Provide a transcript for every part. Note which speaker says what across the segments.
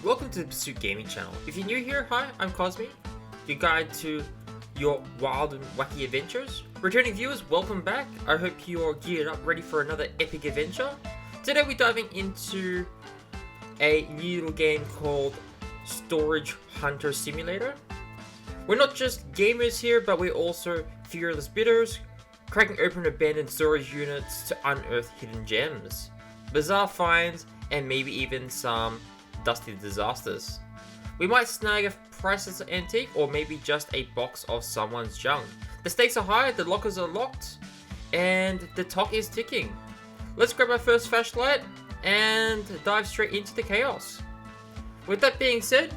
Speaker 1: Welcome to the Purrsuit Gaming channel. If you're new here, hi, I'm Cosmii, your guide to your wild and wacky adventures. Returning viewers, welcome back. I hope you're geared up, ready for another epic adventure. Today we're diving into a new little game called Storage Hunter Simulator. We're not just gamers here, but we're also fearless bidders, cracking open abandoned storage units to unearth hidden gems, bizarre finds, and maybe even some dusty disasters. We might snag a priceless antique, or maybe just a box of someone's junk. The stakes are high, the lockers are locked, and the clock is ticking. Let's grab our first flashlight and dive straight into the chaos. With that being said,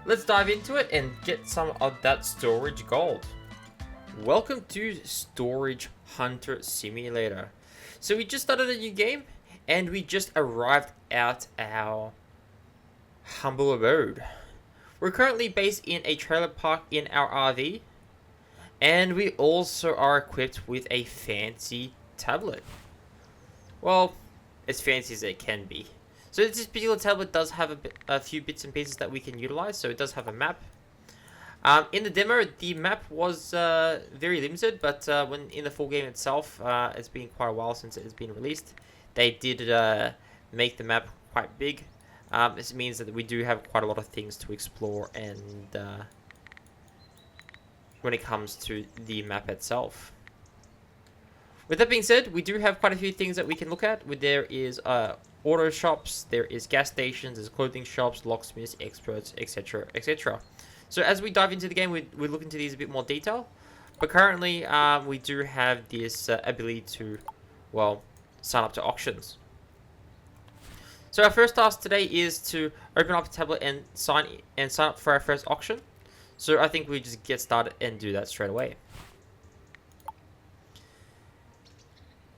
Speaker 1: let's dive into it and get some of that storage gold. Welcome to Storage Hunter Simulator. So we just started a new game, and we just arrived at our humble abode. We're currently based in a trailer park in our RV, and we also are equipped with a fancy tablet. Well, as fancy as it can be. So this particular tablet does have a few bits and pieces that we can utilize. So it does have a map. In the demo, the map was very limited, but when in the full game itself, it's been quite a while since it has been released. They did make the map quite big. This means that we do have quite a lot of things to explore, and when it comes to the map itself. With that being said, we do have quite a few things that we can look at. There is auto shops, there is gas stations, there's clothing shops, locksmiths, experts, etc, etc. So as we dive into the game, we look into these a bit more detail. But currently, we do have this ability to, well, sign up to auctions. So our first task today is to open up a tablet and sign up for our first auction. So I think we just get started and do that straight away.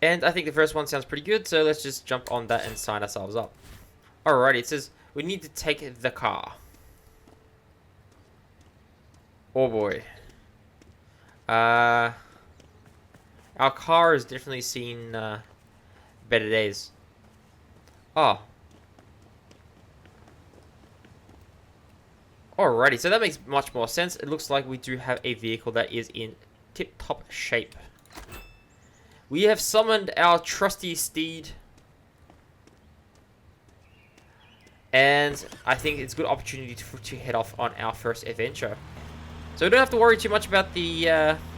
Speaker 1: And I think the first one sounds pretty good, so let's just jump on that and sign ourselves up. Alrighty, it says we need to take the car. Oh boy. Our car has definitely seen better days. Oh. Alrighty, so that makes much more sense. It looks like we do have a vehicle that is in tip-top shape. We have summoned our trusty steed. And I think it's a good opportunity to head off on our first adventure. So we don't have to worry too much about the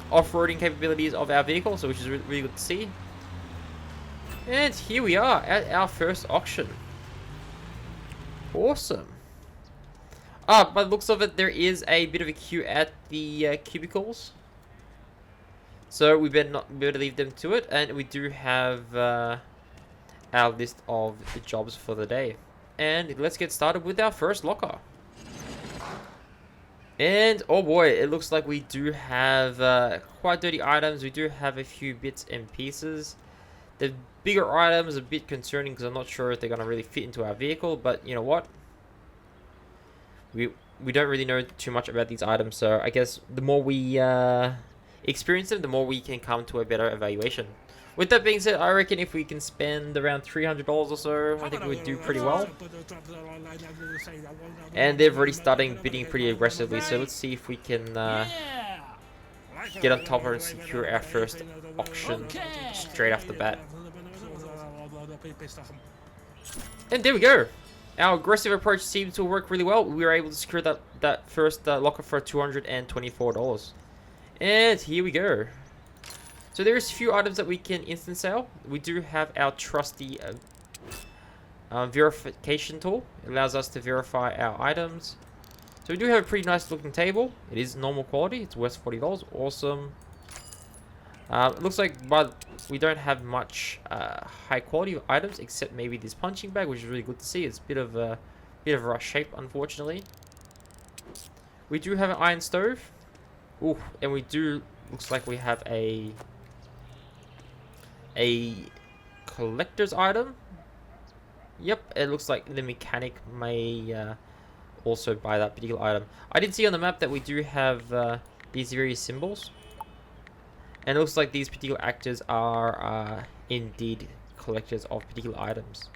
Speaker 1: off-roading capabilities of our vehicle, so which is really good to see. And here we are at our first auction. Awesome. By the looks of it, there is a bit of a queue at the cubicles. So we better leave them to it. And we do have our list of the jobs for the day. And let's get started with our first locker. And oh boy, it looks like we do have quite dirty items. We do have a few bits and pieces. The bigger items are a bit concerning because I'm not sure if they're going to really fit into our vehicle. But you know what? We don't really know too much about these items. So I guess the more we experience them, the more we can come to a better evaluation. With that being said, I reckon if we can spend around $300 or so, I think we'd do pretty well. And they've already started bidding pretty aggressively, so let's see if we can get on top and secure our first auction straight off the bat. And there we go. Our aggressive approach seems to work really well. We were able to secure that first locker for $224. And here we go. So there's a few items that we can instant sell. We do have our trusty verification tool. It allows us to verify our items. So we do have a pretty nice looking table. It is normal quality. It's worth $40. Awesome. It looks like we don't have much high quality items except maybe this punching bag, which is really good to see. It's a bit of a rough shape, unfortunately. We do have an iron stove. Ooh, and we do looks like we have a collector's item. Yep, it looks like the mechanic may also buy that particular item. I did see on the map that we do have these various symbols, and it looks like these particular actors are indeed collectors of particular items.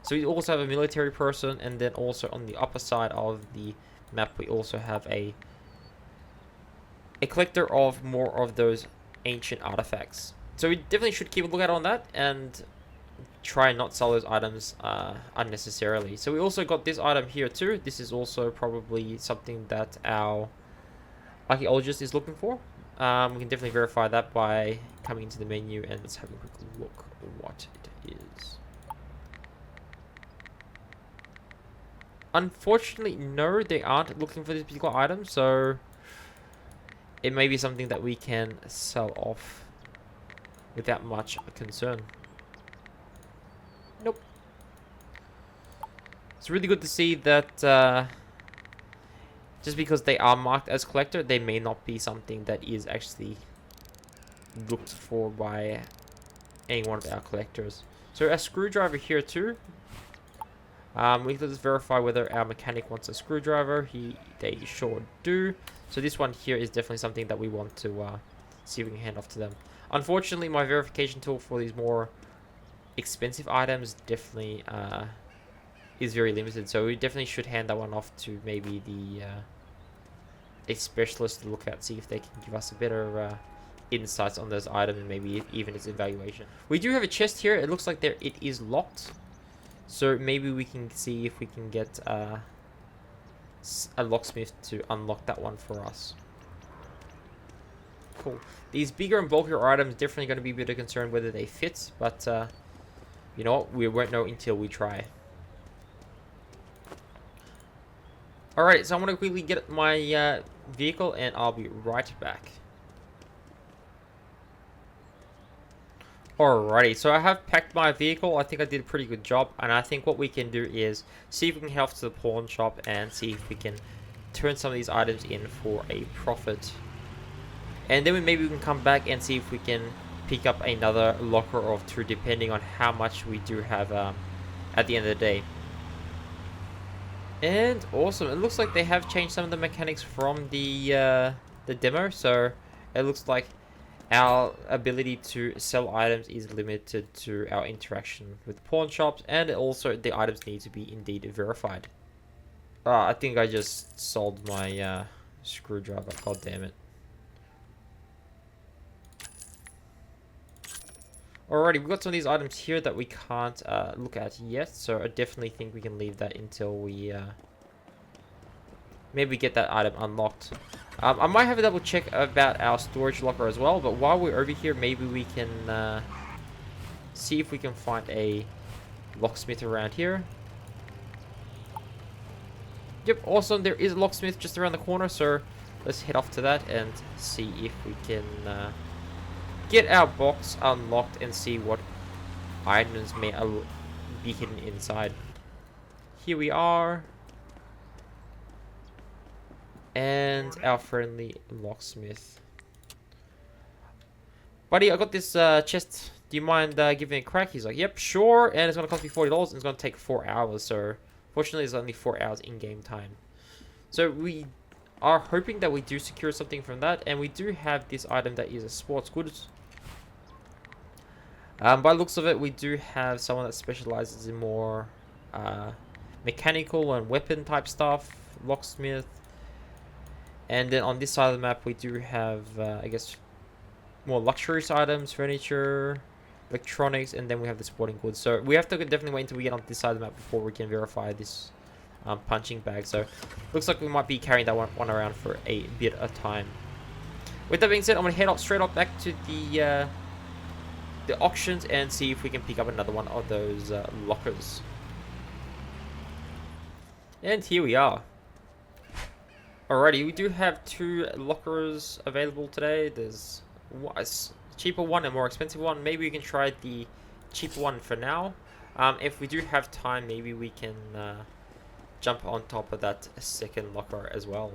Speaker 1: So we also have a military person, and then also on the upper side of the map we also have a collector of more of those ancient artifacts. So we definitely should keep a lookout on that and try and not sell those items unnecessarily. So we also got this item here too. This is also probably something that our archaeologist is looking for. We can definitely verify that by coming into the menu, and let's have a quick look what it is. Unfortunately, no, they aren't looking for this particular item, so it may be something that we can sell off without much concern. Nope. It's really good to see that just because they are marked as collector, they may not be something that is actually looked for by any one of our collectors. So a screwdriver here too. We can just verify whether our mechanic wants a screwdriver. They sure do. So this one here is definitely something that we want to see if we can hand off to them. Unfortunately, my verification tool for these more expensive items definitely is very limited. So we definitely should hand that one off to maybe a specialist to look at, see if they can give us a better insights on those items and maybe even its evaluation. We do have a chest here. It looks like it is locked. So maybe we can see if we can get a locksmith to unlock that one for us. Cool. These bigger and bulkier items definitely going to be a bit of concern whether they fit, but you know what? We won't know until we try. Alright, so I'm going to quickly get my vehicle and I'll be right back. Alrighty, so I have packed my vehicle. I think I did a pretty good job, and I think what we can do is see if we can head off to the pawn shop and see if we can turn some of these items in for a profit. And then maybe we can come back and see if we can pick up another locker or two, depending on how much we do have at the end of the day. And awesome, it looks like they have changed some of the mechanics from the demo, so it looks like our ability to sell items is limited to our interaction with pawn shops, and also the items need to be indeed verified. I think I just sold my screwdriver, god damn it. Alrighty, we've got some of these items here that we can't look at yet, so I definitely think we can leave that until we maybe get that item unlocked. I might have a double check about our storage locker as well, but while we're over here, maybe we can see if we can find a locksmith around here. Yep, awesome, there is a locksmith just around the corner, so let's head off to that and see if we can get our box unlocked and see what items may be hidden inside. Here we are. And our friendly locksmith. Buddy, I got this chest. Do you mind giving it a crack? He's like, yep, sure. And it's going to cost me $40 and it's going to take 4 hours. So, fortunately, it's only 4 hours in-game time. So, we are hoping that we do secure something from that. And we do have this item that is a sports goods. By the looks of it, we do have someone that specializes in more mechanical and weapon type stuff. Locksmith. And then on this side of the map, we do have, I guess, more luxurious items, furniture, electronics, and then we have the sporting goods. So we have to definitely wait until we get on this side of the map before we can verify this punching bag. So looks like we might be carrying that one around for a bit of time. With that being said, I'm going to head straight up back to the auctions and see if we can pick up another one of those lockers. And here we are. Alrighty, we do have 2 lockers available today. There's a cheaper one and more expensive one. Maybe we can try the cheaper one for now. If we do have time, maybe we can jump on top of that second locker as well.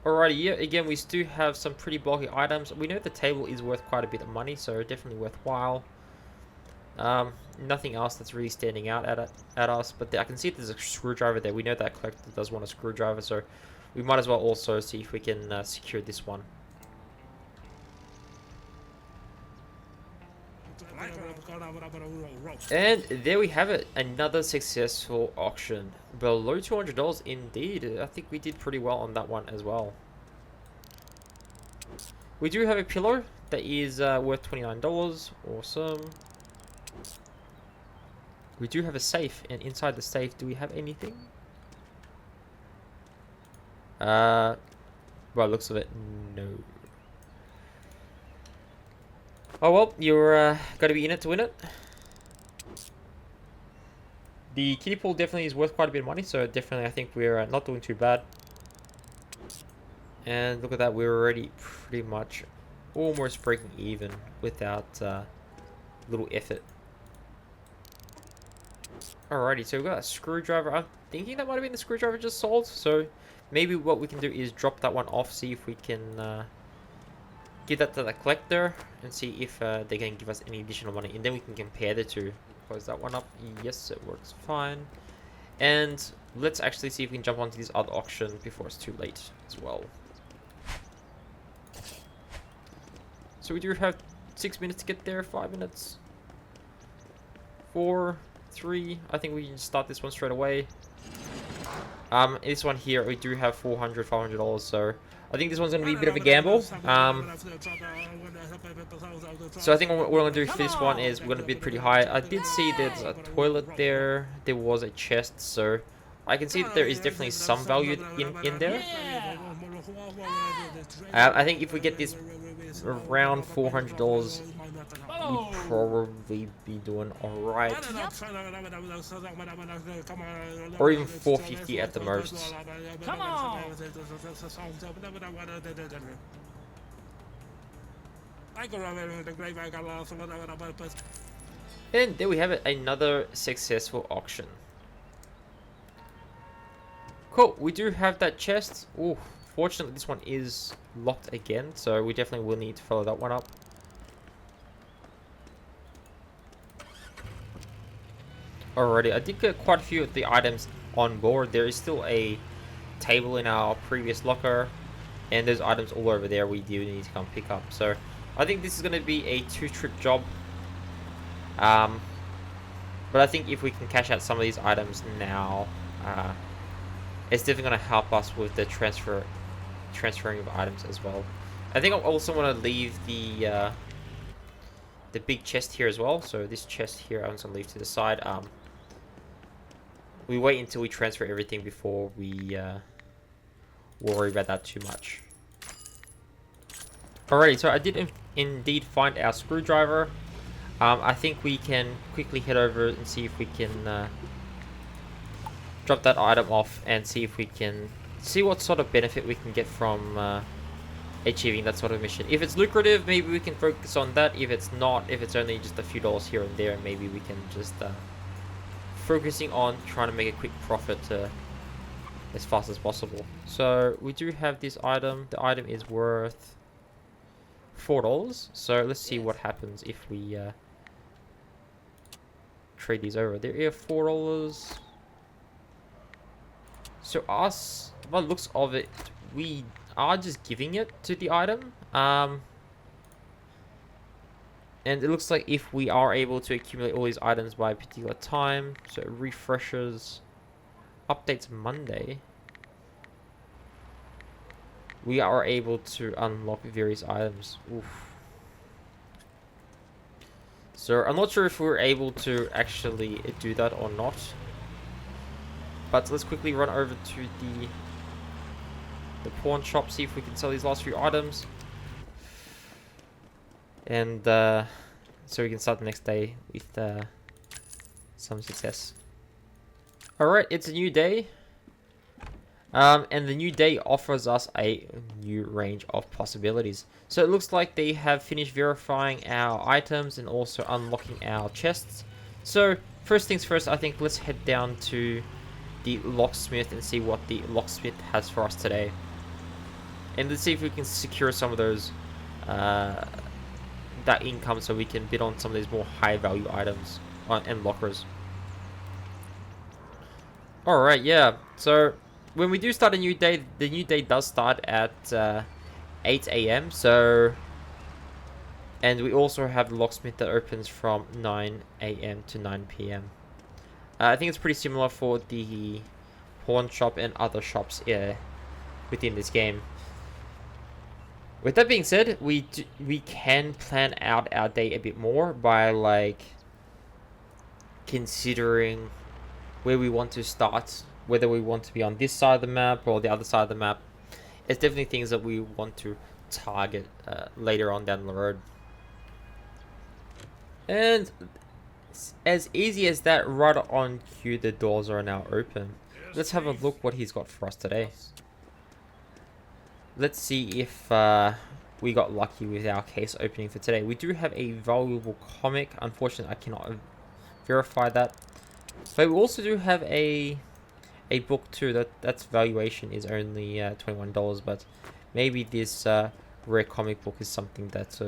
Speaker 1: Alrighty, yeah, again, we do have some pretty bulky items. We know the table is worth quite a bit of money, so definitely worthwhile. Nothing else that's really standing out at us, but I can see there's a screwdriver there. We know that collector does want a screwdriver, so we might as well also see if we can secure this one. And there we have it, another successful auction. Below $200 indeed. I think we did pretty well on that one as well. We do have a pillow that is worth $29. Awesome. We do have a safe, and inside the safe, do we have anything? By the looks of it, no. Oh well, you're gotta be in it to win it. The kiddie pool definitely is worth quite a bit of money, so definitely I think we're not doing too bad. And look at that, we're already pretty much almost breaking even without little effort. Alrighty, so we've got a screwdriver. I'm thinking that might have been the screwdriver just sold, so maybe what we can do is drop that one off, see if we can give that to the collector and see if they can give us any additional money, and then we can compare the two. Close that one up. Yes, it works fine. And let's actually see if we can jump onto this other auction before it's too late as well. So we do have 6 minutes to get there, 5 minutes. 4, 3. I think we can start this one straight away. This one here, we do have $400, $500, so I think this one's going to be a bit of a gamble. So I think what we're going to do for this one is we're going to bid pretty high. I did see there's a toilet there. There was a chest, so I can see that there is definitely some value in there. I think if we get this around $400, we'd probably be doing alright. Or even $450 at the most.
Speaker 2: Come on!
Speaker 1: And there we have it, another successful auction. Cool, we do have that chest. Ooh, fortunately this one is locked again, so we definitely will need to follow that one up. Alrighty, I did get quite a few of the items on board. There is still a table in our previous locker, and there's items all over there we do need to come pick up. So I think this is going to be a 2-trip job. But I think if we can cash out some of these items now, it's definitely going to help us with the transferring of items as well. I think I also want to leave the big chest here as well. So this chest here I'm just going to leave to the side. We wait until we transfer everything before we worry about that too much. Alrighty, so I did indeed find our screwdriver. I think we can quickly head over and see if we can drop that item off and see if we can see what sort of benefit we can get from achieving that sort of mission. If it's lucrative, maybe we can focus on that. If it's not, if it's only just a few dollars here and there, maybe we can just focusing on trying to make a quick profit as fast as possible. So we do have this item. The item is worth $4. So let's see what happens if we trade these over. There are $4. So us, by the looks of it, we are just giving it to the item. And it looks like if we are able to accumulate all these items by a particular time, so it refreshes, updates Monday, we are able to unlock various items. Oof. So I'm not sure if we're able to actually do that or not. But let's quickly run over to the pawn shop, see if we can sell these last few items. And so we can start the next day with some success. Alright, it's a new day. And the new day offers us a new range of possibilities. So it looks like they have finished verifying our items and also unlocking our chests. So first things first, I think let's head down to the locksmith and see what the locksmith has for us today. And let's see if we can secure some of those that income so we can bid on some of these more high value items and lockers. Alright, yeah. So when we do start a new day, the new day does start at 8 AM. So And we also have the locksmith that opens from 9 a.m. to 9 p.m. I think it's pretty similar for the pawn shop and other shops within this game. With that being said, we can plan out our day a bit more by like considering where we want to start, whether we want to be on this side of the map or the other side of the map. It's definitely things that we want to target later on down the road. And as easy as that, right on cue, the doors are now open. Let's have a look what he's got for us today. Let's see if we got lucky with our case opening for today. We do have a valuable comic. Unfortunately, I cannot verify that. But we also do have a book too. That's valuation is only $21. But maybe this rare comic book is something that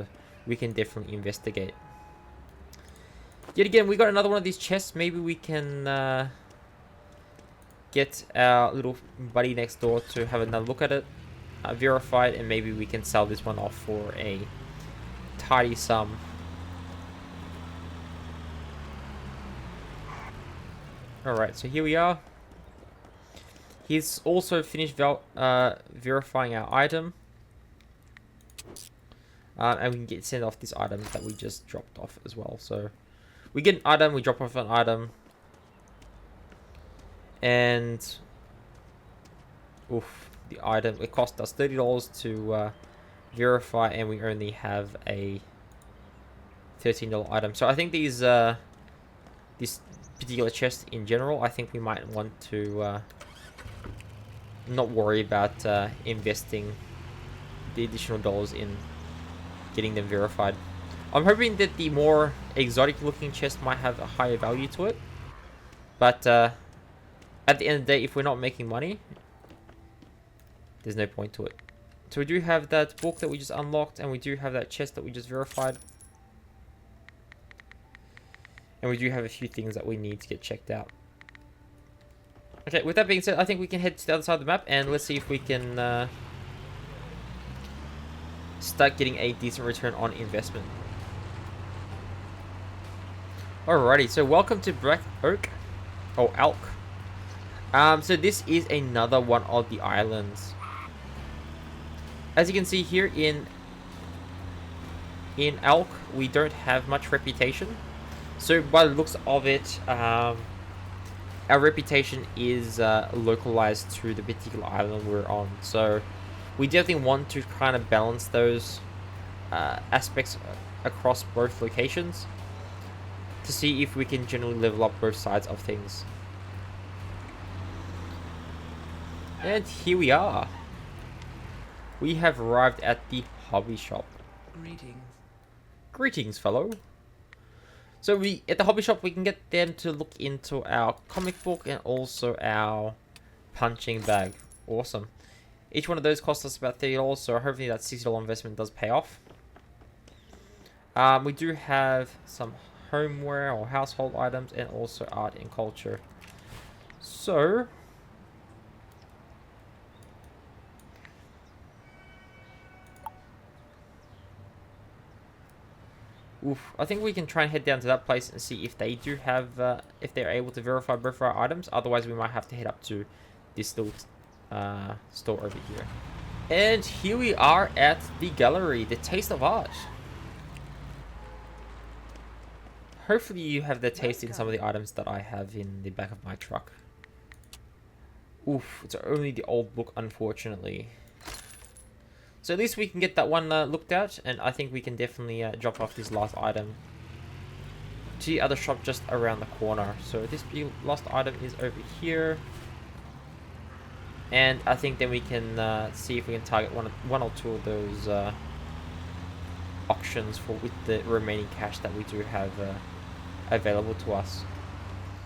Speaker 1: we can definitely investigate. Yet again, we got another one of these chests. Maybe we can get our little buddy next door to have another look at it. Verify it, and maybe we can sell this one off for a tidy sum. Alright, so here we are. He's also finished verifying our item. And we can send off this item that we just dropped off as well. So we get an item, we drop off an item. And oof, the item, it cost us $30 to verify, and we only have a $13 item. So I think these this particular chest in general, I think we might want to not worry about investing the additional dollars in getting them verified. I'm hoping that the more exotic looking chest might have a higher value to it, but at the end of the day, if we're not making money, there's no point to it. So we do have that book that we just unlocked, and we do have that chest that we just verified. And we do have a few things that we need to get checked out. Okay, with that being said, I think we can head to the other side of the map, and let's see if we can start getting a decent return on investment. Alrighty, so welcome to Black Oak, or Elk. So this is another one of the islands. As you can see here in Elk, we don't have much reputation. So by the looks of it, our reputation is localized to the particular island we're on. So we definitely want to kind of balance those aspects across both locations to see if we can generally level up both sides of things. And here we are. We have arrived at the hobby shop. Greetings, fellow. So at the hobby shop, we can get them to look into our comic book and also our punching bag. Awesome. Each one of those cost us about $30, so hopefully that $60 investment does pay off. We do have some homeware or household items and also art and culture. So I think we can try and head down to that place and see if they do have, if they're able to verify both of our items. Otherwise, we might have to head up to this little store over here. And here we are at the gallery, the Taste of Art. Hopefully you have the taste in some of the items that I have in the back of my truck. It's only the old book, unfortunately. So at least we can get that one looked at, and I think we can definitely drop off this last item to the other shop just around the corner. So this last item is over here. And I think then we can see if we can target one or two of those auctions with the remaining cash that we do have available to us.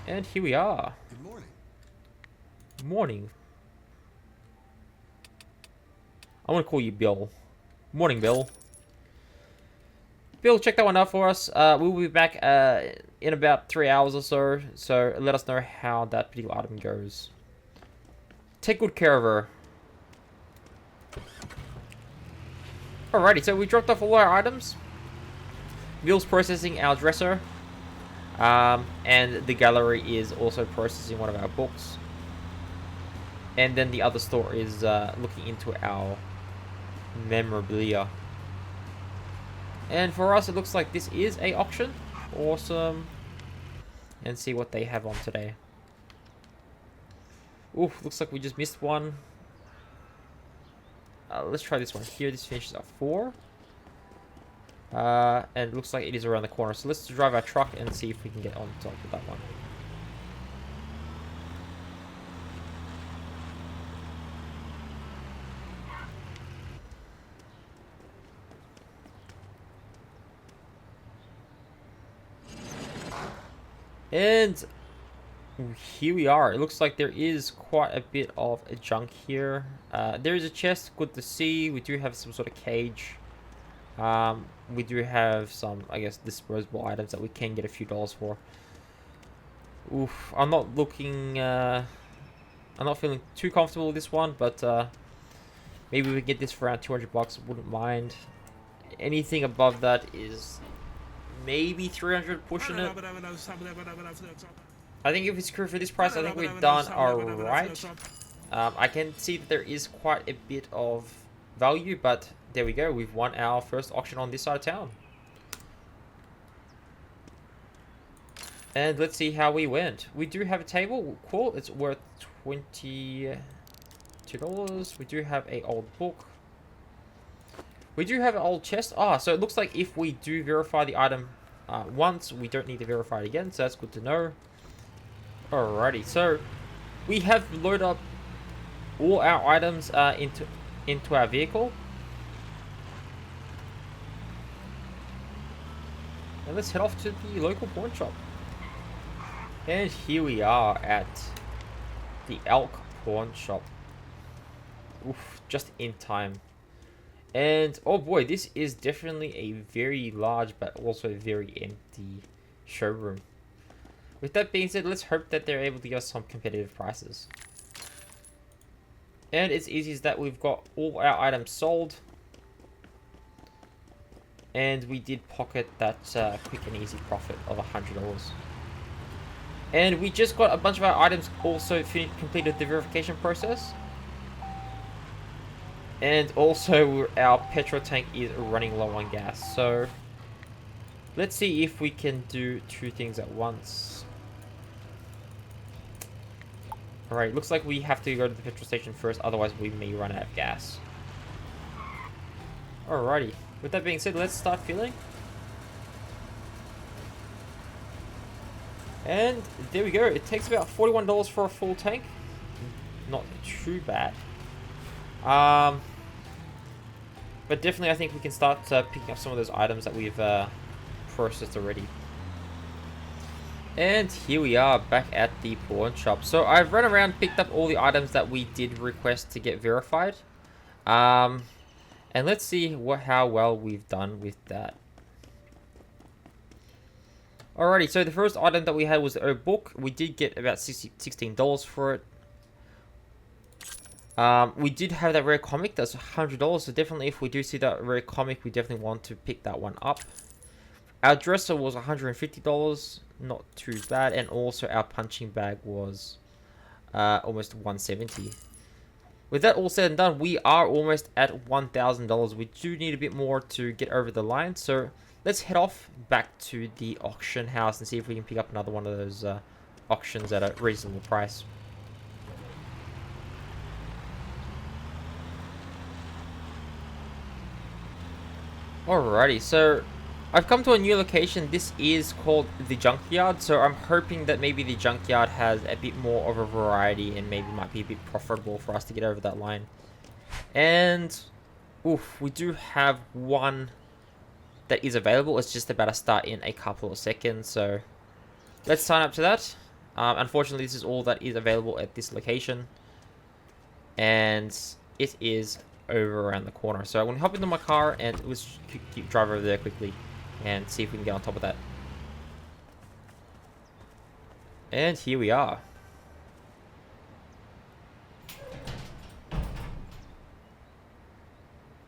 Speaker 1: And here we are.
Speaker 2: Good morning.
Speaker 1: Morning. I want to call you Bill. Morning, Bill. Bill, check that one out for us. We'll be back in about 3 hours or so. So let us know how that particular item goes. Take good care of her. Alrighty, so we dropped off all our items. Mill's processing our dresser. And the gallery is also processing one of our books. And then the other store is looking into our memorabilia. And for us, it looks like this is a auction. Awesome. And see what they have on today. Ooh, looks like we just missed one. Let's try this one here. This finishes at 4. And it looks like it is around the corner. So let's drive our truck and see if we can get on top of that one. And here we are. It looks like there is quite a bit of junk here. There is a chest, good to see. We do have some sort of cage. We do have some, I guess, disposable items that we can get a few dollars for. Oof, I'm not looking, I'm not feeling too comfortable with this one, but maybe we can get this for around 200 bucks. Wouldn't mind. Anything above that is maybe 300 pushing it. I think if it's for this price, I think we've done alright. I can see that there is quite a bit of value, but there we go. We've won our first auction on this side of town. And let's see how we went. We do have a table. Cool. It's worth $22. We do have a old book. We do have an old chest. So it looks like if we do verify the item once, we don't need to verify it again. So that's good to know. Alrighty. So we have loaded up all our items into our vehicle. And let's head off to the local pawn shop. And here we are at the Elk Pawn Shop. Oof, just in time. And oh boy, this is definitely a very large but also very empty showroom. With that being said, let's hope that they're able to give us some competitive prices. And it's easy as that. We've got all our items sold. And we did pocket that quick and easy profit of $100. And we just got a bunch of our items also completed the verification process. And also our petrol tank is running low on gas. So let's see if we can do 2 things at once. Alright, looks like we have to go to the petrol station first, otherwise we may run out of gas. Alrighty. With that being said, let's start filling. And there we go. It takes about $41 for a full tank. Not too bad. But definitely I think we can start picking up some of those items that we've processed already. And here we are back at the pawn shop. So I've run around, picked up all the items that we did request to get verified. And let's see how well we've done with that. Alrighty, so the first item that we had was a book. We did get about $16 for it. We did have that rare comic. That's $100. So definitely if we do see that rare comic, we definitely want to pick that one up. Our dresser was $150. Not too bad. And also our punching bag was almost $170. With that all said and done, we are almost at $1,000. We do need a bit more to get over the line. So let's head off back to the auction house and see if we can pick up another one of those auctions at a reasonable price. Alrighty, so I've come to a new location. This is called the Junkyard. So I'm hoping that maybe the Junkyard has a bit more of a variety and maybe might be a bit profitable for us to get over that line. And oof, we do have one that is available. It's just about to start in a couple of seconds. So let's sign up to that. Unfortunately, this is all that is available at this location. And it is over around the corner. So I'm going to hop into my car and let's drive over there quickly and see if we can get on top of that. And here we are.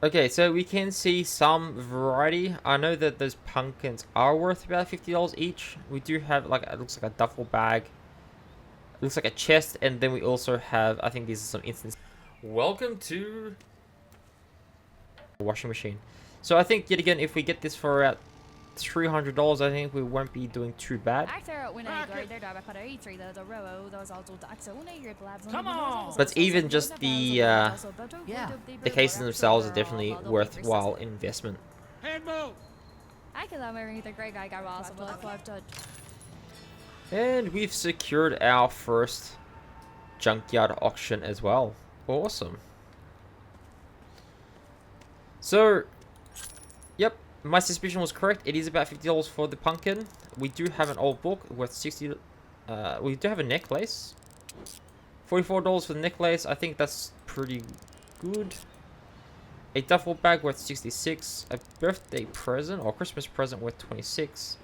Speaker 1: Okay, so we can see some variety. I know that those pumpkins are worth about $50 each. We do have like, it looks like a duffel bag. It looks like a chest, and then we also have, I think these are some instances. Welcome to a washing machine. So I think yet again, if we get this for about $300, I think we won't be doing too bad.
Speaker 2: Come on!
Speaker 1: But even just the cases themselves are definitely worthwhile investment.
Speaker 2: Hand move!
Speaker 1: And we've secured our first junkyard auction as well. Awesome. So, yep, my suspicion was correct. It is about $50 for the pumpkin. We do have an old book worth 60. We do have a necklace. $44 for the necklace. I think that's pretty good. A duffel bag worth 66. A birthday present or Christmas present worth 26.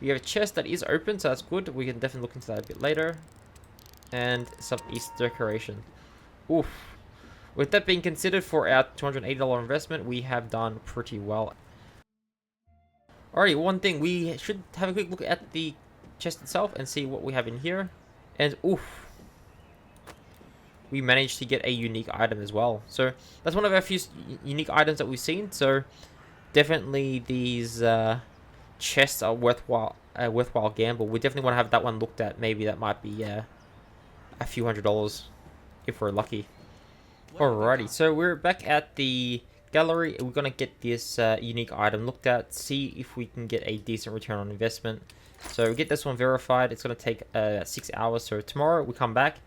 Speaker 1: We have a chest that is open, so that's good. We can definitely look into that a bit later. And some Easter decoration. Oof. With that being considered, for our $280 investment, we have done pretty well. Alrighty, one thing, we should have a quick look at the chest itself and see what we have in here. And oof. We managed to get a unique item as well. So that's one of our few unique items that we've seen. So definitely these chests are worthwhile gamble. We definitely want to have that one looked at. Maybe that might be a few $100s if we're lucky. Alrighty, so we're back at the gallery. We're gonna get this unique item looked at, see if we can get a decent return on investment. So we get this one verified. It's gonna take 6 hours. So tomorrow we come back,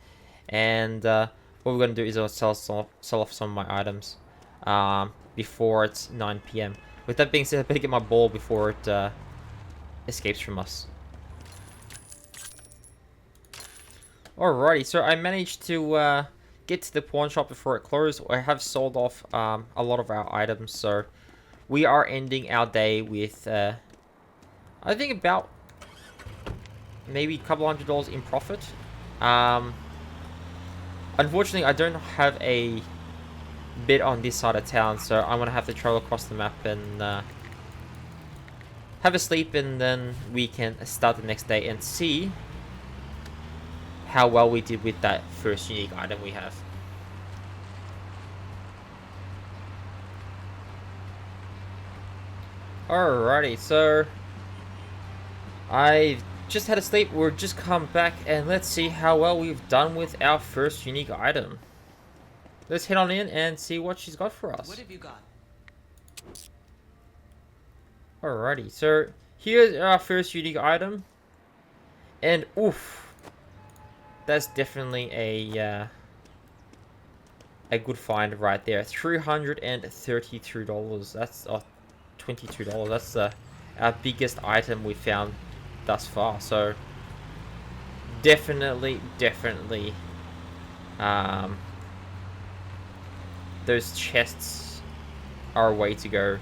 Speaker 1: and what we're gonna do is I'll sell off some of my items before it's 9 PM. With that being said, I better get my ball before it escapes from us. Alrighty, so I managed to get to the pawn shop before it closed. I have sold off a lot of our items, so we are ending our day with I think about maybe a couple $100 in profit. Unfortunately, I don't have a bid on this side of town, so I'm gonna have to travel across the map and have a sleep, and then we can start the next day and see how well we did with that first unique item we have. Alrighty, so I just had a sleep. We're just come back, and let's see how well we've done with our first unique item. Let's head on in and see what she's got for us.
Speaker 3: What have you got?
Speaker 1: Alrighty, so here's our first unique item, and oof. That's definitely a good find right there. $332. That's $22. That's our biggest item we found thus far. So definitely, those chests are a way to go.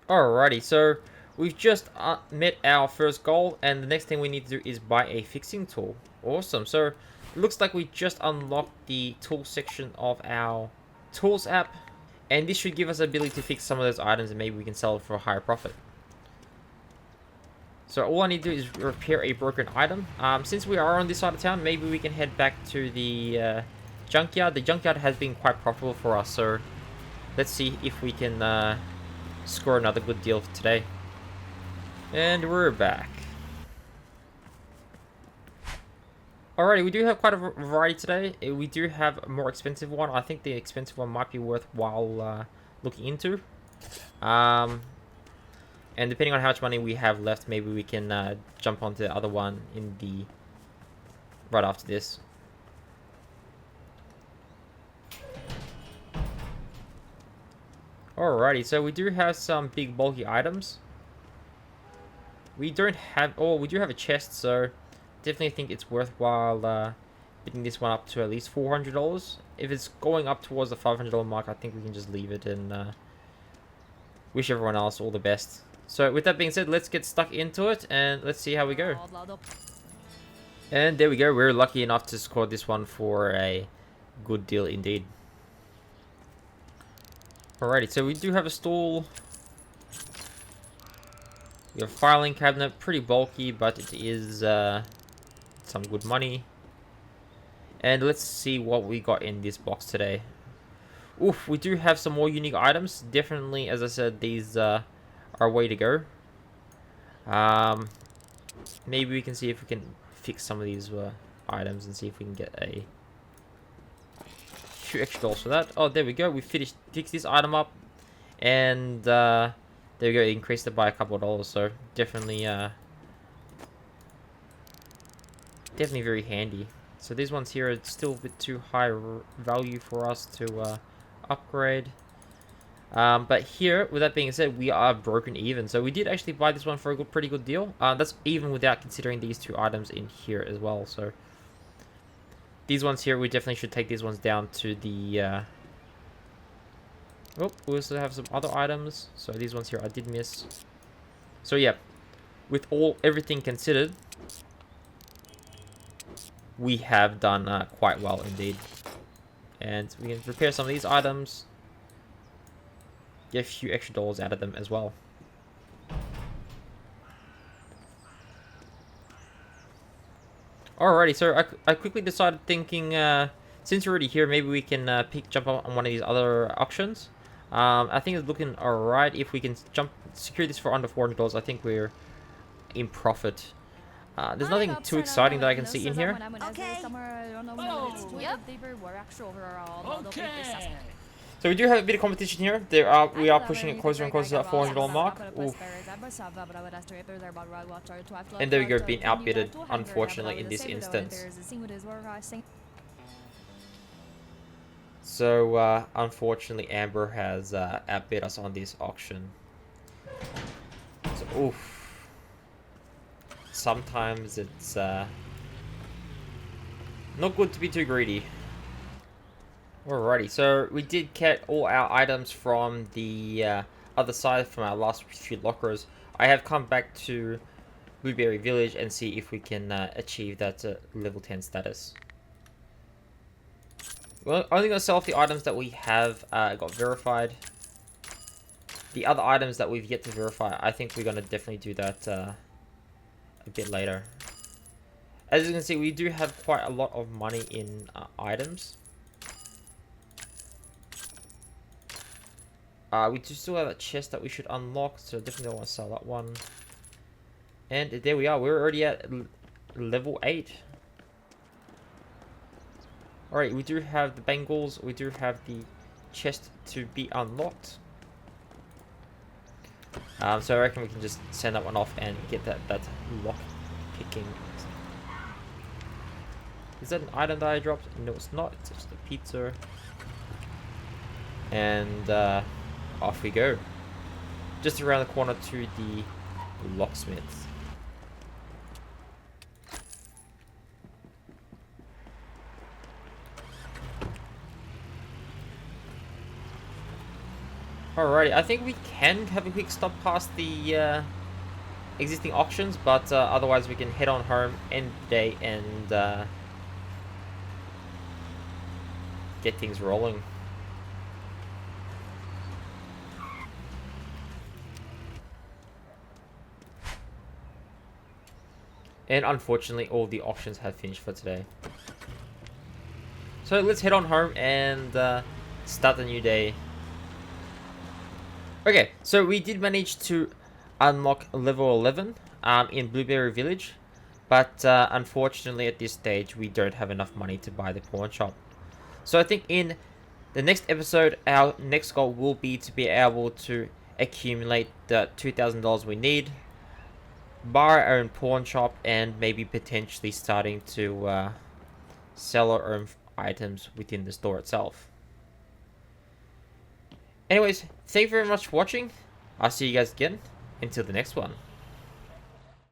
Speaker 1: Alrighty, so we've just met our first goal, and the next thing we need to do is buy a fixing tool. Awesome. So it looks like we just unlocked the tool section of our tools app, and this should give us the ability to fix some of those items, and maybe we can sell it for a higher profit. So all I need to do is repair a broken item. Since we are on this side of town, maybe we can head back to the junkyard. The junkyard has been quite profitable for us, so let's see if we can score another good deal for today. And we're back. Alrighty, we do have quite a variety today. We do have a more expensive one. I think the expensive one might be worthwhile looking into. And depending on how much money we have left, maybe we can jump onto the other one in the right after this. Alrighty, so we do have some big bulky items. We don't have, oh, we do have a chest, so definitely think it's worthwhile bidding this one up to at least $400. If it's going up towards the $500 mark, I think we can just leave it and wish everyone else all the best. So with that being said, let's get stuck into it and let's see how we go. And there we go, we're lucky enough to score this one for a good deal indeed. Alrighty, so we do have a stall. We have a filing cabinet, pretty bulky, but it is some good money. And let's see what we got in this box today. Oof, we do have some more unique items. Definitely, as I said, these are a way to go. Maybe we can see if we can fix some of these items and see if we can get a few extra dollars for that. Oh, there we go. We fixed this item up, and there we go. It increased it by a couple of dollars. So definitely, definitely very handy. So these ones here are still a bit too high value for us to upgrade. But here, with that being said, we are broken even. So we did actually buy this one for a pretty good deal. That's even without considering these two items in here as well. So these ones here, we definitely should take these ones down to the... Oh, we also have some other items. So these ones here I did miss. So yeah, with everything considered, we have done quite well indeed. And we can repair some of these items. Get a few extra dollars out of them as well. Alrighty, so I quickly decided thinking, since you're already here, maybe we can jump on one of these other auctions. I think it's looking alright. If we can secure this for under $400, I think we're in profit. There's nothing too exciting that I can see in here.
Speaker 2: Okay.
Speaker 3: Okay.
Speaker 1: So we do have a bit of competition here. We are pushing it closer and closer to that $400 mark. Oof. And there we go, being outbidden, unfortunately, in this instance. So, unfortunately, Amber has outbid us on this auction. So, oof. Sometimes it's not good to be too greedy. Alrighty, so we did get all our items from the other side from our last few lockers. I have come back to Blueberry Village and see if we can achieve that level 10 status. We're only going to sell off the items that we have got verified. The other items that we've yet to verify, I think we're going to definitely do that a bit later. As you can see, we do have quite a lot of money in items. We do still have a chest that we should unlock, so definitely don't want to sell that one. And there we are. We're already at level 8. Alright, we do have the bangles. We do have the chest to be unlocked. So I reckon we can just send that one off and get that lock picking. Is that an item that I dropped? No, it's not. It's just a pizza. And off we go. Just around the corner to the locksmith. Alrighty, I think we can have a quick stop past the existing auctions, but otherwise we can head on home, end the day, and get things rolling. And unfortunately, all the auctions have finished for today. So let's head on home and start the new day. Okay, so we did manage to unlock level 11 in Blueberry Village. But unfortunately, at this stage, we don't have enough money to buy the pawn shop. So I think in the next episode, our next goal will be to be able to accumulate the $2,000 we need, buy our own pawn shop, and maybe potentially starting to sell our own items within the store itself. Anyways, thank you very much for watching. I'll see you guys again until the next one.